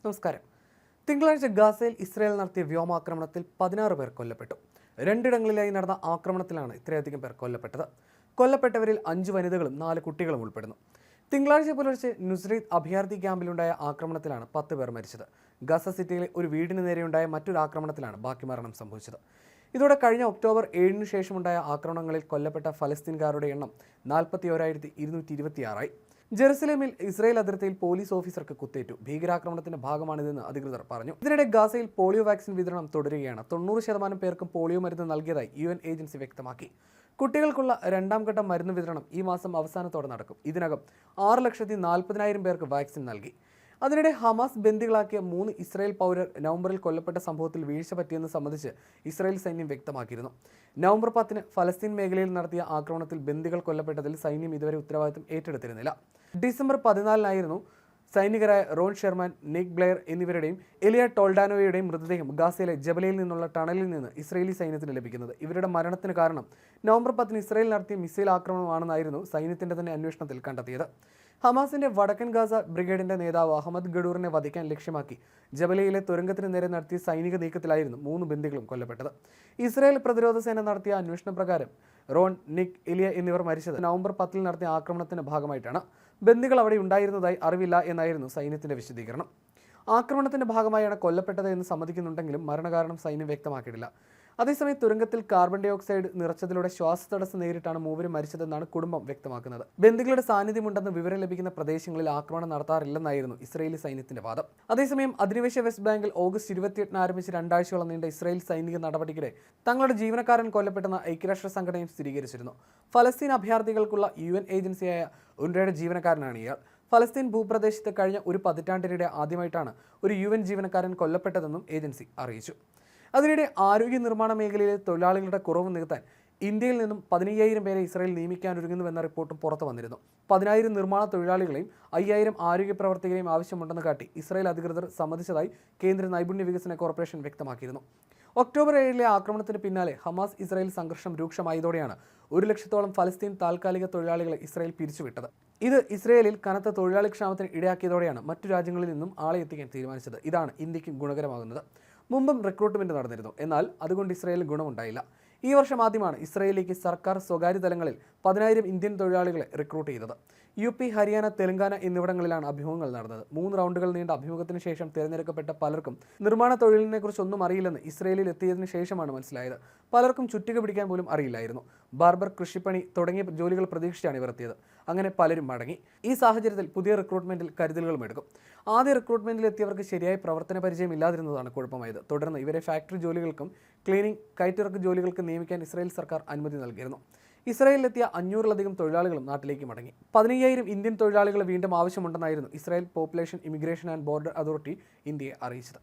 നമസ്കാരം. തിങ്കളാഴ്ച ഗാസയിൽ ഇസ്രായേൽ നടത്തിയ വ്യോമാക്രമണത്തിൽ 16 പേർ കൊല്ലപ്പെട്ടു. രണ്ടിടങ്ങളിലായി നടന്ന ആക്രമണത്തിലാണ് ഇത്രയധികം പേർ കൊല്ലപ്പെട്ടത്. കൊല്ലപ്പെട്ടവരിൽ 5 വനിതകളും 4 കുട്ടികളും ഉൾപ്പെടുന്നു. തിങ്കളാഴ്ച പുലർച്ചെ നുസ്രൈത്ത് അഭയാർത്ഥി ക്യാമ്പിലുണ്ടായ ആക്രമണത്തിലാണ് 10 പേർ മരിച്ചത്. ഗസ സിറ്റിയിലെ ഒരു വീടിന് നേരെയുണ്ടായ മറ്റൊരു ആക്രമണത്തിലാണ് ബാക്കി മരണം സംഭവിച്ചത്. ഇതോടെ കഴിഞ്ഞ ഒക്ടോബർ 7 ശേഷമുണ്ടായ ആക്രമണങ്ങളിൽ കൊല്ലപ്പെട്ട ഫലസ്തീൻകാരുടെ എണ്ണം 41,226 ആയി. ജെറുസലേമിൽ ഇസ്രായേൽ അതിർത്തിയിൽ പോലീസ് ഓഫീസർക്ക് കുത്തേറ്റു. ഭീകരാക്രമണത്തിന്റെ ഭാഗമാണിതെന്ന് അധികൃതർ പറഞ്ഞു. ഇതിനിടെ ഗാസയിൽ പോളിയോ വാക്സിൻ വിതരണം തുടരുകയാണ്. 90% പേർക്കും പോളിയോ മരുന്ന് നൽകിയതായി UN ഏജൻസി വ്യക്തമാക്കി. കുട്ടികൾക്കുള്ള 2ാം ഘട്ട മരുന്ന് വിതരണം ഈ മാസം അവസാനത്തോടെ നടക്കും. ഇതിനകം 6,40,000 പേർക്ക് വാക്സിൻ നൽകി. അതിനിടെ ഹമാസ് ബന്ദികളാക്കിയ 3 ഇസ്രായേൽ പൗരർ നവംബറിൽ കൊല്ലപ്പെട്ട സംഭവത്തിൽ വീഴ്ച പറ്റിയെന്ന് സംബന്ധിച്ച് ഇസ്രായേൽ സൈന്യം വ്യക്തമാക്കിയിരുന്നു. നവംബർ 10 ഫലസ്തീൻ മേഖലയിൽ നടത്തിയ ആക്രമണത്തിൽ ബന്ദികൾ കൊല്ലപ്പെട്ടതിൽ സൈന്യം ഇതുവരെ ഉത്തരവാദിത്തം ഏറ്റെടുത്തിരുന്നില്ല. ഡിസംബർ 14 സൈനികരായ റോൺ ഷെർമാൻ, നിക് ബ്ലെയർ എന്നിവരുടെയും എലിയ ടോൾഡാനോയുടെയും മൃതദേഹം ഗാസയിലെ ജബലയിൽ നിന്നുള്ള ടണലിൽ നിന്ന് ഇസ്രായേലി സൈന്യത്തിന് ലഭിക്കുന്നത്. ഇവരുടെ മരണത്തിന് കാരണം നവംബർ 10 ഇസ്രായേൽ നടത്തിയ മിസൈൽ ആക്രമണമാണെന്നായിരുന്നു സൈന്യത്തിന്റെ തന്നെ അന്വേഷണത്തിൽ കണ്ടെത്തിയത്. ഹമാസിന്റെ വടക്കൻ ഗാസ ബ്രിഗേഡിന്റെ നേതാവ് അഹമ്മദ് ഗഡൂറിനെ വധിക്കാൻ ലക്ഷ്യമാക്കി ജബലയിലെ തുരങ്കത്തിന് നേരെ നടത്തിയ സൈനിക നീക്കത്തിലായിരുന്നു 3 ബന്ദികളും കൊല്ലപ്പെട്ടത്. ഇസ്രായേൽ പ്രതിരോധ സേന നടത്തിയ അന്വേഷണ പ്രകാരം റോൺ, നിക്, എലിയ എന്നിവർ മരിച്ചത് നവംബർ 10 നടത്തിയ ആക്രമണത്തിന്റെ ഭാഗമായിട്ടാണ്. ബന്ദികൾ അവിടെ ഉണ്ടായിരുന്നതായി അറിവില്ല എന്നായിരുന്നു സൈന്യത്തിന്റെ വിശദീകരണം. ആക്രമണത്തിന്റെ ഭാഗമായാണ് കൊല്ലപ്പെട്ടത് എന്ന് സമ്മതിക്കുന്നുണ്ടെങ്കിലും മരണകാരണം സൈന്യം വ്യക്തമാക്കിയിട്ടില്ല. അതേസമയം തുരങ്കത്തിൽ കാർബൺ ഡൈ ഓക്സൈഡ് നിറച്ചതിലൂടെ ശ്വാസതടസ്സം നേരിട്ടാണ് മൂവരും മരിച്ചതെന്നാണ് കുടുംബം വ്യക്തമാക്കുന്നത്. ബന്ദികളുടെ സാന്നിധ്യമുണ്ടെന്ന് വിവരം ലഭിക്കുന്ന പ്രദേശങ്ങളിൽ ആക്രമണം നടത്താറില്ലെന്നായിരുന്നു ഇസ്രായേലി സൈന്യത്തിന്റെ വാദം. അതേസമയം അധിനിവേശ വെസ്റ്റ് ബാങ്കിൽ ഓഗസ്റ്റ് 28 ആരംഭിച്ച് 2 ആഴ്ചയോളം നീണ്ട ഇസ്രായേൽ സൈനിക നടപടിക്കിടെ തങ്ങളുടെ ജീവനക്കാരൻ കൊല്ലപ്പെട്ടെന്ന ഐക്യരാഷ്ട്ര സംഘടനയും സ്ഥിരീകരിച്ചിരുന്നു. ഫലസ്തീൻ അഭയാർത്ഥികൾക്കുള്ള UN ഏജൻസിയായ UNRWAയുടെ ജീവനക്കാരനാണ് ഇയാൾ. ഫലസ്തീൻ ഭൂപ്രദേശത്ത് കഴിഞ്ഞ ഒരു പതിറ്റാണ്ടിനിടെ ആദ്യമായിട്ടാണ് ഒരു UN ജീവനക്കാരൻ കൊല്ലപ്പെട്ടതെന്നും ഏജൻസി അറിയിച്ചു. അതിനിടെ ആരോഗ്യ നിർമ്മാണ മേഖലയിലെ തൊഴിലാളികളുടെ കുറവ് നികത്താൻ ഇന്ത്യയിൽ നിന്നും 15,000 പേരെ ഇസ്രായേൽ നിയമിക്കാനൊരുങ്ങുന്നുവെന്ന റിപ്പോർട്ടും പുറത്തു വന്നിരുന്നു. 10,000 നിർമ്മാണ തൊഴിലാളികളെയും 5,000 ആരോഗ്യ പ്രവർത്തകരെയും ആവശ്യമുണ്ടെന്ന് കാട്ടി ഇസ്രായേൽ അധികൃതർ സമ്മതിച്ചതായി കേന്ദ്ര നൈപുണ്യ വികസന കോർപ്പറേഷൻ വ്യക്തമാക്കിയിരുന്നു. ഒക്ടോബർ 7 ആക്രമണത്തിന് പിന്നാലെ ഹമാസ് ഇസ്രായേൽ സംഘർഷം രൂക്ഷമായതോടെയാണ് 100,000-ഓളം ഫലസ്തീൻ താൽക്കാലിക തൊഴിലാളികളെ ഇസ്രായേൽ പിരിച്ചുവിട്ടത്. ഇത് ഇസ്രായേലിൽ കനത്ത തൊഴിലാളി ക്ഷാമത്തിന് ഇടയാക്കിയതോടെയാണ് മറ്റു രാജ്യങ്ങളിൽ നിന്നും ആളെ എത്തിക്കാൻ തീരുമാനിച്ചത്. ഇതാണ് ഇന്ത്യക്കും ഗുണകരമാകുന്നത്. മുമ്പും റിക്രൂട്ട്മെന്റ് നടന്നിരുന്നു, എന്നാൽ അതുകൊണ്ട് ഇസ്രായേലിന് ഗുണമുണ്ടായില്ല. ഈ വർഷം ആദ്യമാണ് ഇസ്രായേലിലേക്ക് സർക്കാർ സ്വകാര്യ തലങ്ങളിൽ 10,000 ഇന്ത്യൻ തൊഴിലാളികളെ റിക്രൂട്ട് ചെയ്തത്. UP, ഹരിയാന, തെലങ്കാന എന്നിവിടങ്ങളിലാണ് അഭിമുഖങ്ങൾ നടന്നത്. 3 റൗണ്ടുകൾ നീണ്ട അഭിമുഖത്തിന് ശേഷം തിരഞ്ഞെടുക്കപ്പെട്ട പലർക്കും നിർമ്മാണ തൊഴിലിനെ കുറിച്ച് ഒന്നും അറിയില്ലെന്ന് ഇസ്രായേലിൽ എത്തിയതിനു ശേഷമാണ് മനസ്സിലായത്. പലർക്കും ചുറ്റിക പിടിക്കാൻ പോലും അറിയില്ലായിരുന്നു. ബാർബർ, കൃഷിപ്പണി തുടങ്ങിയ ജോലികൾ പ്രതീക്ഷിച്ചാണ് ഇവർ എത്തിയത്. അങ്ങനെ പലരും മടങ്ങി. ഈ സാഹചര്യത്തിൽ പുതിയ റിക്രൂട്ട്മെന്റിൽ കരുതലുകളും എടുക്കും. ആദ്യ റിക്രൂട്ട്മെന്റിൽ എത്തിയവർക്ക് ശരിയായ പ്രവർത്തന പരിചയം ഇല്ലാതിരുന്നതാണ് കുഴപ്പമായത്. തുടർന്ന് ഇവരെ ഫാക്ടറി ജോലികൾക്കും ക്ലീനിംഗ്, കയറ്റിറക്ക് ജോലികൾക്കും നിയമിക്കാൻ ഇസ്രായേൽ സർക്കാർ അനുമതി നൽകിയിരുന്നു. ഇസ്രായേലിലെത്തിയ 500-ലധികം തൊഴിലാളികളും നാട്ടിലേക്ക് മടങ്ങി. 15,000 ഇന്ത്യൻ തൊഴിലാളികൾ വീണ്ടും ആവശ്യമുണ്ടെന്നായിരുന്നു Israel population, immigration and border authority ഇന്ത്യയെ അറിയിച്ചത്.